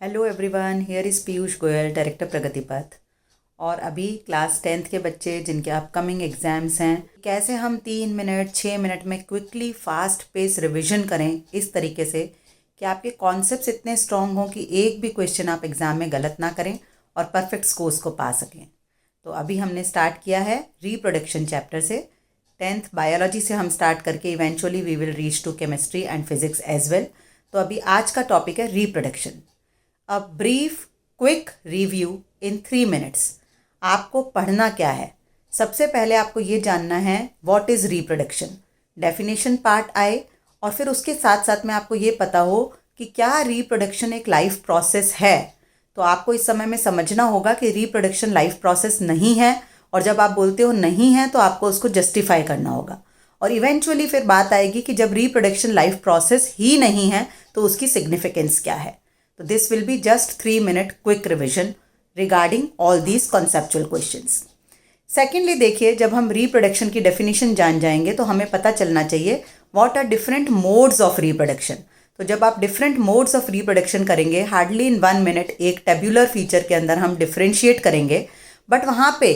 Hello everyone, here is Piyush Goyal, director Pragati Path. और अभी class 10th के बच्चे जिनके अपकमिंग एग्ज़ाम्स हैं, कैसे हम 3 मिनट 6 मिनट में क्विकली फास्ट पेस रिवीजन करें इस तरीके से कि आपके कॉन्सेप्ट्स इतने स्ट्रॉन्ग हों कि एक भी क्वेश्चन आप एग्ज़ाम में गलत ना करें और परफेक्ट स्कोर्स को पा सकें। तो अभी हमने स्टार्ट किया है रिप्रोडक्शन चैप्टर से। 10th बायोलॉजी से हम स्टार्ट करके eventually we will reach to chemistry and physics as well. तो अभी आज का टॉपिक है reproduction. A brief quick review in 3 minutes. आपको पढ़ना क्या है? सबसे पहले आपको ये जानना है what is reproduction, definition part आए और फिर उसके साथ साथ में आपको ये पता हो कि क्या रिप्रोडक्शन एक लाइफ प्रोसेस है। तो आपको इस समय में समझना होगा कि रिप्रोडक्शन लाइफ प्रोसेस नहीं है, और जब आप बोलते हो नहीं है तो आपको उसको जस्टिफाई करना होगा। और इवेंचुअली फिर बात आएगी कि जब रिप्रोडक्शन लाइफ प्रोसेस ही नहीं है तो उसकी सिग्निफिकेंस क्या है। तो this will be just 3 minute quick revision regarding all these conceptual questions. Secondly, देखिए, जब हम रिप्रोडक्शन की डेफिनेशन जान जाएंगे तो हमें पता चलना चाहिए what are different modes of reproduction. तो जब आप डिफरेंट मोड्स ऑफ रिप्रोडक्शन करेंगे, हार्डली इन 1 मिनट एक टेब्यूलर फीचर के अंदर हम डिफ्रेंशिएट करेंगे, बट वहाँ पे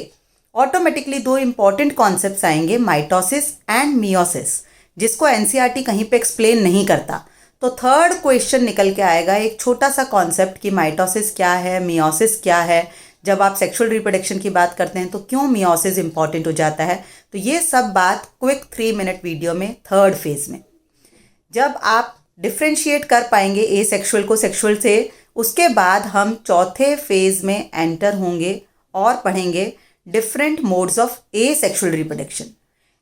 ऑटोमेटिकली 2 इंपॉर्टेंट कॉन्सेप्ट्स आएंगे, माइटोसिस एंड मियोसिस, जिसको एनसीईआरटी कहीं पे एक्सप्लेन नहीं करता। तो थर्ड क्वेश्चन निकल के आएगा एक छोटा सा कॉन्सेप्ट कि माइटोसिस क्या है, मियोसिस क्या है। जब आप सेक्सुअल रिप्रोडक्शन की बात करते हैं तो क्यों मियोसिस इंपॉर्टेंट हो जाता है। तो ये सब बात क्विक 3 मिनट वीडियो में थर्ड फेज में जब आप डिफ्रेंशिएट कर पाएंगे ए सेक्सुअल को सेक्सुअल से, उसके बाद हम चौथे फेज में एंटर होंगे और पढ़ेंगे different modes of A sexual reproduction.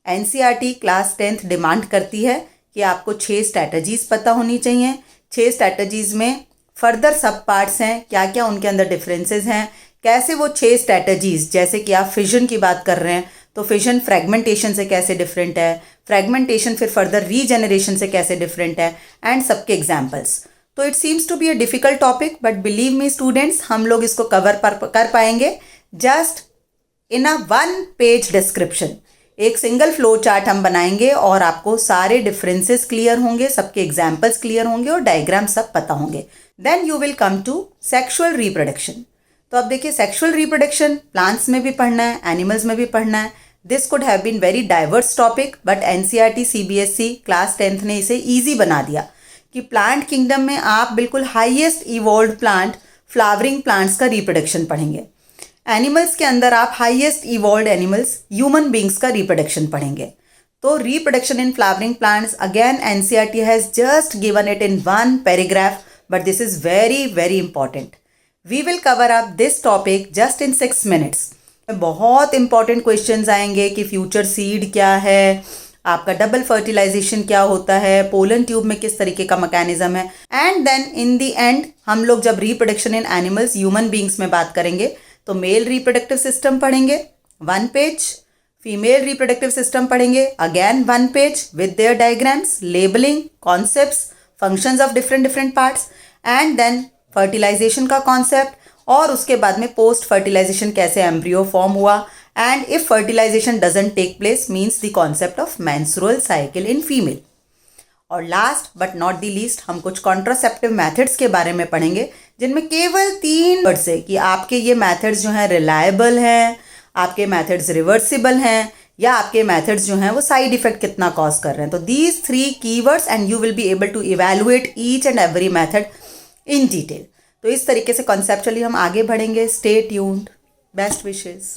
NCERT class 10th demand करती है कि आपको 6 स्ट्रैटेजीज़ पता होनी चाहिए। 6 स्ट्रैटेजीज़ में फर्दर सब पार्ट्स हैं, क्या क्या उनके अंदर डिफरेंसेस हैं, कैसे वो 6 स्ट्रैटेजीज़, जैसे कि आप फिजन की बात कर रहे हैं तो फिजन फ्रेगमेंटेशन से कैसे डिफरेंट है, फ्रेगमेंटेशन फिर फर्दर रीजेनरेशन से कैसे डिफरेंट है, एंड सबके एग्जाम्पल्स। तो it seems to be a difficult topic, but believe me students, हम लोग इसको कवर कर पाएंगे just in a 1 page description. एक सिंगल फ्लो चार्ट हम बनाएंगे और आपको सारे डिफरेंसेस क्लियर होंगे, सबके एग्जाम्पल्स क्लियर होंगे और डायग्राम सब पता होंगे। Then you will come to sexual reproduction. तो अब देखिए, सेक्सुअल रिप्रोडक्शन प्लांट्स में भी पढ़ना है, एनिमल्स में भी पढ़ना है। This could have been very diverse topic, but NCERT CBSE class 10th ने इसे ईजी बना दिया कि प्लांट किंगडम में आप बिल्कुल highest evolved plant flowering plants का रिप्रोडक्शन पढ़ेंगे। एनिमल्स के अंदर आप highest evolved animals human beings का रिप्रोडक्शन पढ़ेंगे। तो reproduction in flowering plants, again NCERT has just given it in 1 paragraph, but this is very very important. We will cover up this topic just in 6 minutes. बहुत important questions आएंगे कि future seed क्या है, आपका double fertilisation क्या होता है, pollen tube में किस तरीके का मैकेनिज्म है, and then in the end हम लोग जब reproduction in animals human beings में बात करेंगे तो मेल रिप्रोडक्टिव सिस्टम पढ़ेंगे 1 पेज, फीमेल रिप्रोडक्टिव सिस्टम पढ़ेंगे again 1 page with their diagrams, labelling, concepts, functions of different parts, and then fertilisation का कॉन्सेप्ट, और उसके बाद में पोस्ट फर्टिलाइजेशन कैसे एम्ब्रियो फॉर्म हुआ, and if fertilisation doesn't take place means the concept of menstrual cycle in female. और last but not the least हम कुछ कॉन्ट्रासेप्टिव मेथड्स के बारे में पढ़ेंगे, जिनमें केवल 3 वर्ड्स है कि आपके ये मेथड्स जो हैं रिलायबल हैं, आपके मेथड्स रिवर्सिबल हैं, या आपके मेथड्स जो हैं वो साइड इफेक्ट कितना कॉज कर रहे हैं। तो these 3 keywords and you will be able to evaluate each and every method in detail. तो इस तरीके से कॉन्सेप्चुअली हम आगे बढ़ेंगे। Stay tuned, best wishes.